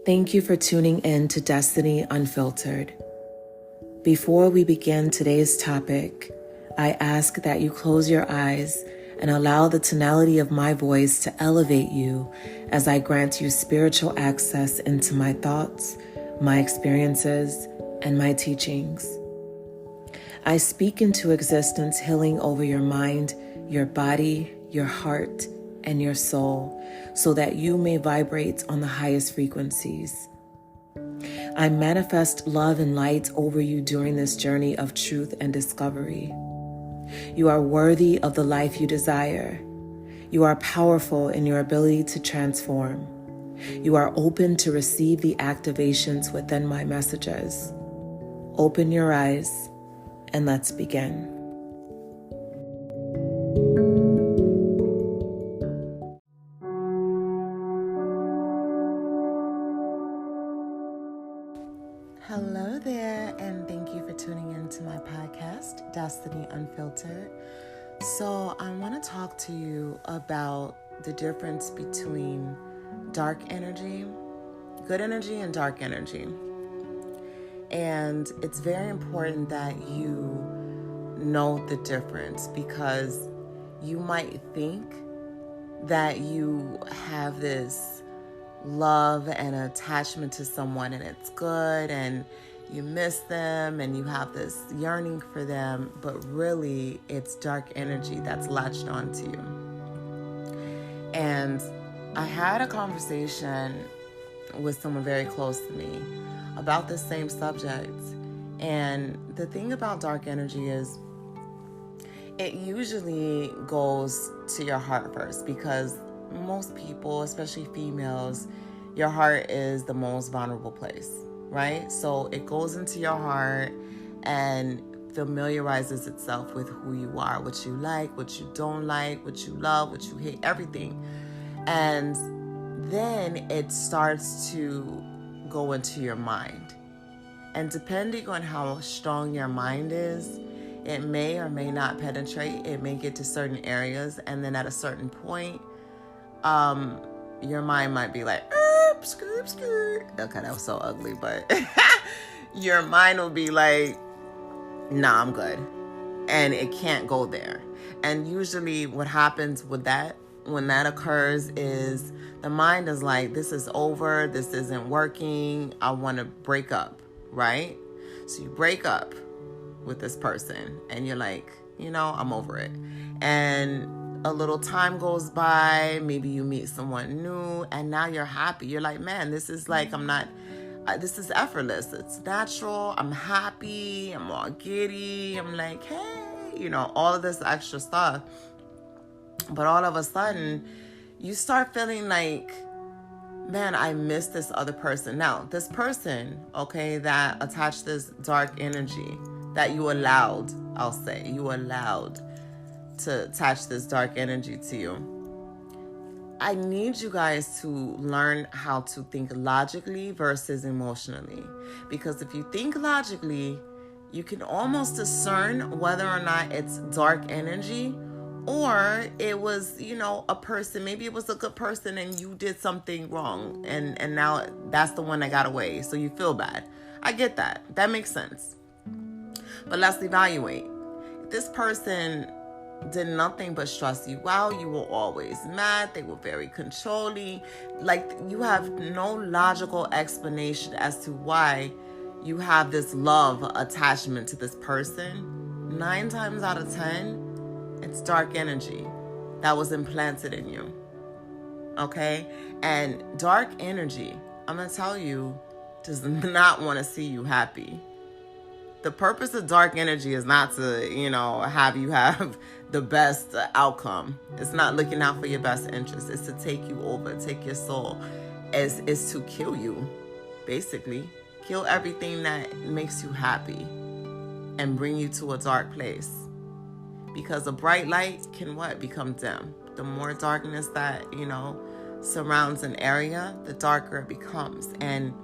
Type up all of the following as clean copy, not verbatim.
Thank you for tuning in to Destini Unfiltered. Before we begin today's topic, I ask that you close your eyes and allow the tonality of my voice to elevate you as I grant you spiritual access into my thoughts, my experiences, and my teachings. I speak into existence healing over your mind, your body, your heart, and your soul, so that you may vibrate on the highest frequencies. I manifest love and light over you during this journey of truth and discovery. You are worthy of the life you desire. You are powerful in your ability to transform. You are open to receive the activations within my messages. Open your eyes and let's begin. Hello there, and thank you for tuning into my podcast, Destini Unfiltered. So I want to talk to you about the difference between dark energy, good energy, and dark energy. And it's very important that you know the difference, because you might think that you have this love and attachment to someone and it's good and you miss them and you have this yearning for them, but really it's dark energy that's latched onto you. And I had a conversation with someone very close to me about the same subject. And the thing about dark energy is it usually goes to your heart first, because most people, especially females, your heart is the most vulnerable place, right? So it goes into your heart and familiarizes itself with who you are, what you like, what you don't like, what you love, what you hate, everything. And then it starts to go into your mind. And depending on how strong your mind is, it may or may not penetrate. It may get to certain areas, and then at a certain point, your mind might be like, skirt, skirt. Okay, that was so ugly, but your mind will be like, nah, I'm good. And it can't go there. And usually what happens with that, when that occurs, is the mind is like, this is over, this isn't working, I want to break up, right? So you break up with this person and you're like, I'm over it. And a little time goes by, maybe you meet someone new, and now you're happy. You're like, man, this is like, this is effortless. It's natural. I'm happy. I'm all giddy. I'm like, hey, all of this extra stuff. But all of a sudden, you start feeling like, man, I miss this other person. Now, this person, okay, that attached this dark energy that you allowed to attach this dark energy to you. I need you guys to learn how to think logically versus emotionally. Because if you think logically, you can almost discern whether or not it's dark energy or it was, a person. Maybe it was a good person and you did something wrong. And now that's the one that got away. So you feel bad. I get that. That makes sense. But let's evaluate. If this person did nothing but stress you out, you were always mad, they were very controlling, like you have no logical explanation as to why you have this love attachment to this person, 9 times out of 10, it's dark energy that was implanted in you. Okay? And dark energy, I'm going to tell you, does not want to see you happy. The purpose of dark energy is not to, have you have the best outcome. It's not looking out for your best interest. It's to take you over, take your soul. It's to kill you, basically. Kill everything that makes you happy and bring you to a dark place. Because a bright light can become dim. The more darkness that, surrounds an area, the darker it becomes. And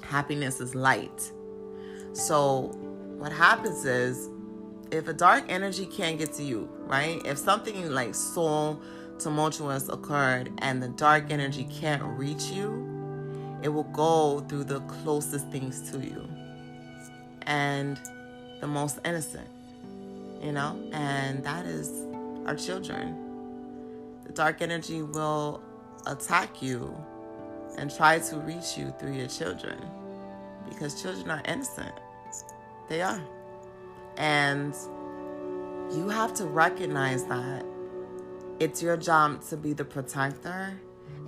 happiness is light. So what happens is, if a dark energy can't get to you, right? If something like so tumultuous occurred and the dark energy can't reach you, It will go through the closest things to you and the most innocent, and that is our children. The dark energy will attack you and try to reach you through your children because children are innocent. They are. And you have to recognize that it's your job to be the protector,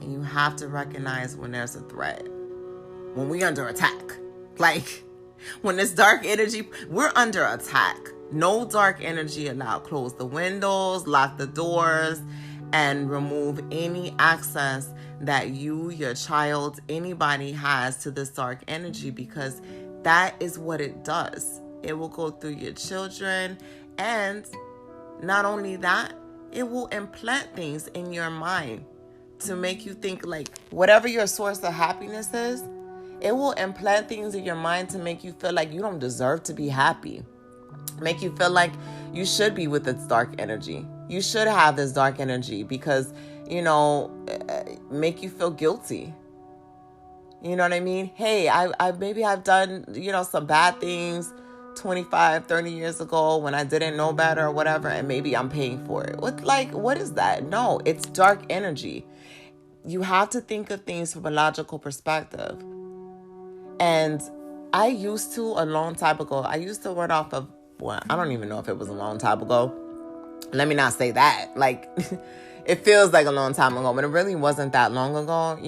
and you have to recognize when there's a threat, when we're under attack. Like, when this dark energy, we're under attack. No dark energy allowed. Close the windows, lock the doors, and remove any access that you, your child, anybody has to this dark energy, because that is what it does. It will go through your children, and not only that, it will implant things in your mind to make you think like whatever your source of happiness is, it will implant things in your mind to make you feel like you don't deserve to be happy. Make you feel like you should be with this dark energy. You should have this dark energy because, make you feel guilty. You know what I mean? Hey, I maybe I've done, some bad things 25, 30 years ago when I didn't know better or whatever, and maybe I'm paying for it. What is that? No, it's dark energy. You have to think of things from a logical perspective. And I used to, a long time ago, I used to run off of, I don't even know if it was a long time ago. Let me not say that. Like, it feels like a long time ago, but it really wasn't that long ago,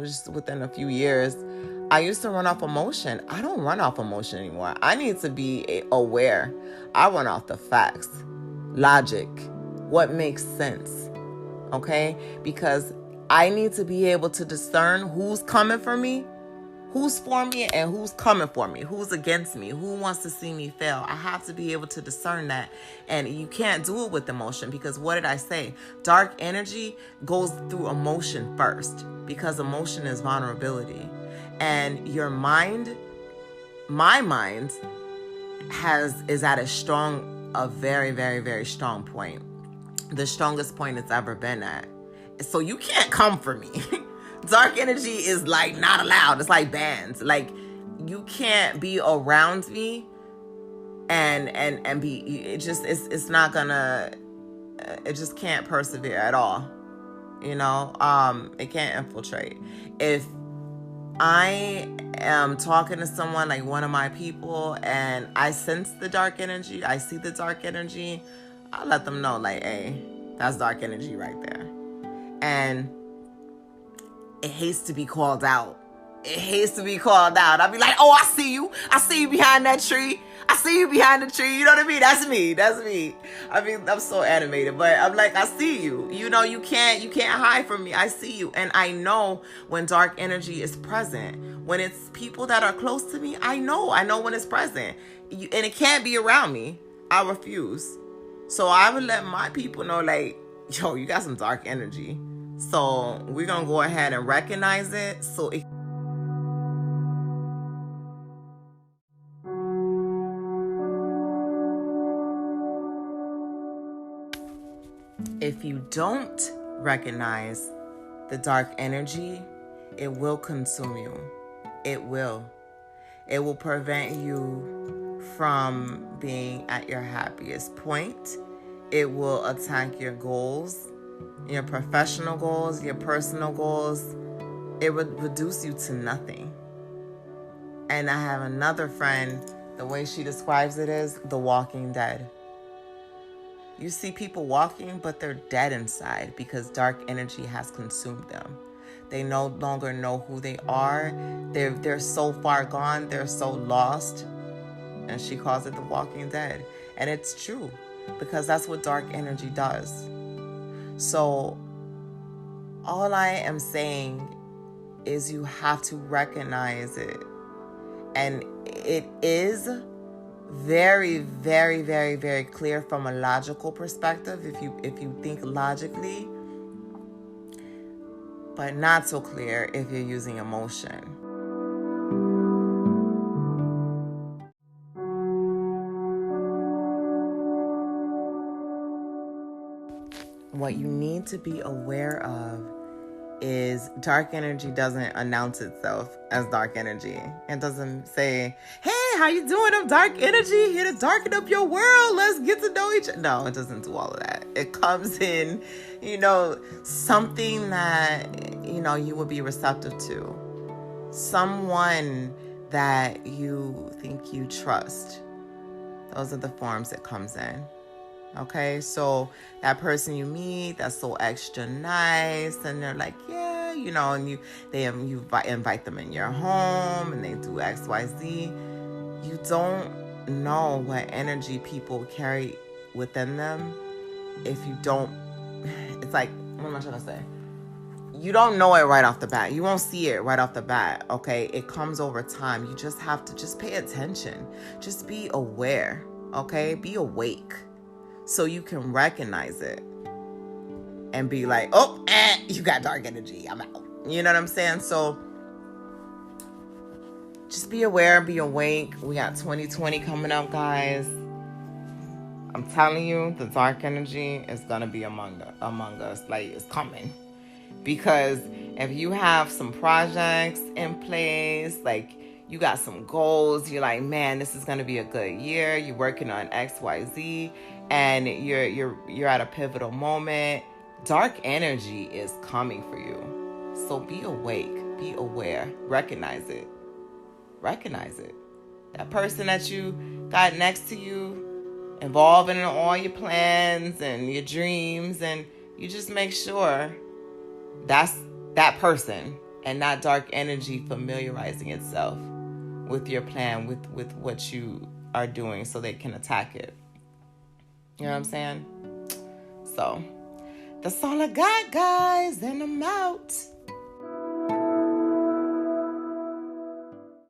just within a few years. I used to run off emotion. I don't run off emotion anymore. I need to be aware. I run off the facts, logic, what makes sense, okay? Because I need to be able to discern who's coming for me, who's for me, and who's coming for me, who's against me, who wants to see me fail. I have to be able to discern that. And you can't do it with emotion, because what did I say? Dark energy goes through emotion first, because emotion is vulnerability. And your mind, my mind, is at a very, very, very strong point. The strongest point it's ever been at. So you can't come for me. Dark energy is like not allowed. It's like banned. Like, you can't be around me and be, it's not gonna, it just can't persevere at all. It can't infiltrate. If I am talking to someone, like one of my people, and I sense the dark energy, I see the dark energy, I'll let them know, like, hey, that's dark energy right there. And it hates to be called out. It hates to be called out. I'll be like, oh, I see you. I see you behind that tree. I see you behind the tree. You know what I mean? That's me. I mean, I'm so animated, but I'm like, I see you. You can't hide from me. I see you. And I know when dark energy is present. When it's people that are close to me, I know when it's present. And it can't be around me. I refuse. So I would let my people know, like, yo, you got some dark energy. So we're going to go ahead and recognize it. So if you don't recognize the dark energy, it will consume you. It will. It will prevent you from being at your happiest point. It will attack your goals, your professional goals, your personal goals. It would reduce you to nothing. And I have another friend, the way she describes it is the walking dead. You see people walking, but they're dead inside because dark energy has consumed them. They no longer know who they are. They're so far gone. They're so lost. And she calls it the walking dead. And it's true, because that's what dark energy does. So all I am saying is you have to recognize it. And it is very, very, very, very clear from a logical perspective if you think logically, but not so clear if you're using emotion. What you need to be aware of is dark energy doesn't announce itself as dark energy. It doesn't say, hey, how you doing? I'm dark energy, here to darken up your world. Let's get to know each other. No, it doesn't do all of that. It comes in, something that, you would be receptive to. Someone that you think you trust. Those are the forms it comes in. Okay, so that person you meet that's so extra nice, and they're like, yeah, and you invite them in your home, and they do X, Y, Z. You don't know what energy people carry within them if you don't. It's like, what am I trying to say? You don't know it right off the bat. You won't see it right off the bat. Okay, it comes over time. You just have to pay attention. Just be aware. Okay, be awake. So you can recognize it and be like, oh, you got dark energy. I'm out. You know what I'm saying? So just be aware, be awake. We got 2020 coming up, guys. I'm telling you, the dark energy is going to be among us. Like, it's coming. Because if you have some projects in place, like you got some goals, you're like, man, this is going to be a good year. You're working on X, Y, Z. And you're at a pivotal moment. Dark energy is coming for you. So be awake, be aware, recognize it. Recognize it. That person that you got next to you, involving in all your plans and your dreams, and you just make sure that's that person and not dark energy familiarizing itself with your plan, with what you are doing, so they can attack it. You know what I'm saying? So, that's all I got, guys. And I'm out.